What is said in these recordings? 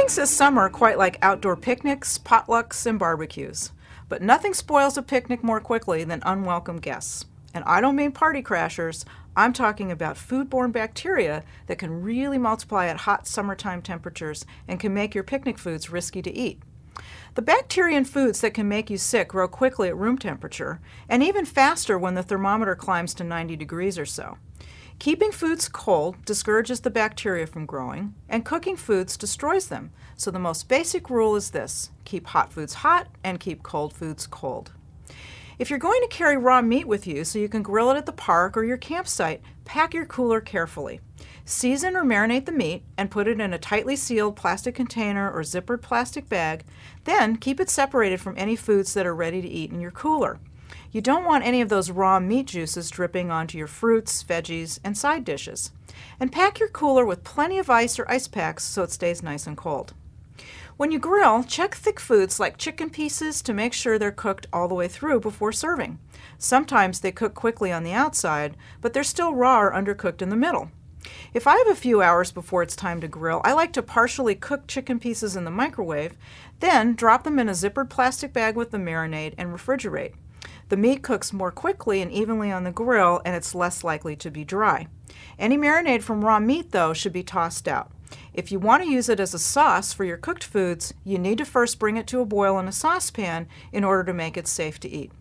Things this summer are quite like outdoor picnics, potlucks, and barbecues. But nothing spoils a picnic more quickly than unwelcome guests. And I don't mean party crashers, I'm talking about foodborne bacteria that can really multiply at hot summertime temperatures and can make your picnic foods risky to eat. The bacteria in foods that can make you sick grow quickly at room temperature, and even faster when the thermometer climbs to 90 degrees or so. Keeping foods cold discourages the bacteria from growing, and cooking foods destroys them. So the most basic rule is this: keep hot foods hot and keep cold foods cold. If you're going to carry raw meat with you so you can grill it at the park or your campsite, pack your cooler carefully. Season or marinate the meat and put it in a tightly sealed plastic container or zippered plastic bag. Then keep it separated from any foods that are ready to eat in your cooler. You don't want any of those raw meat juices dripping onto your fruits, veggies, and side dishes. And pack your cooler with plenty of ice or ice packs so it stays nice and cold. When you grill, check thick foods like chicken pieces to make sure they're cooked all the way through before serving. Sometimes they cook quickly on the outside, but they're still raw or undercooked in the middle. If I have a few hours before it's time to grill, I like to partially cook chicken pieces in the microwave, then drop them in a zippered plastic bag with the marinade and refrigerate. The meat cooks more quickly and evenly on the grill, and it's less likely to be dry. Any marinade from raw meat, though, should be tossed out. If you want to use it as a sauce for your cooked foods, you need to first bring it to a boil in a saucepan in order to make it safe to eat.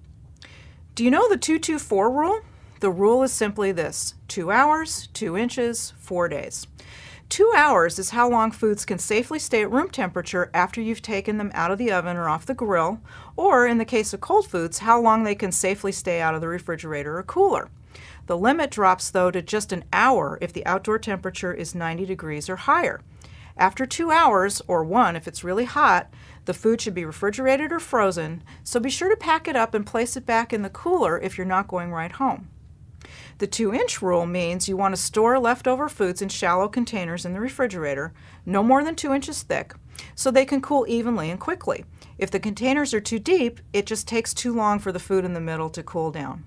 Do you know the 2-2-4 rule? The rule is simply this: 2 hours, 2 inches, 4 days. 2 hours is how long foods can safely stay at room temperature after you've taken them out of the oven or off the grill, or in the case of cold foods, how long they can safely stay out of the refrigerator or cooler. The limit drops, though, to just an hour if the outdoor temperature is 90 degrees or higher. After 2 hours, or 1 if it's really hot, the food should be refrigerated or frozen, so be sure to pack it up and place it back in the cooler if you're not going right home. The 2-inch rule means you want to store leftover foods in shallow containers in the refrigerator, no more than 2 inches thick, so they can cool evenly and quickly. If the containers are too deep, it just takes too long for the food in the middle to cool down.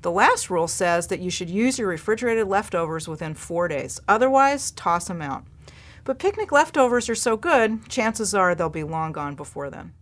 The last rule says that you should use your refrigerated leftovers within 4 days. Otherwise, toss them out. But picnic leftovers are so good, chances are they'll be long gone before then.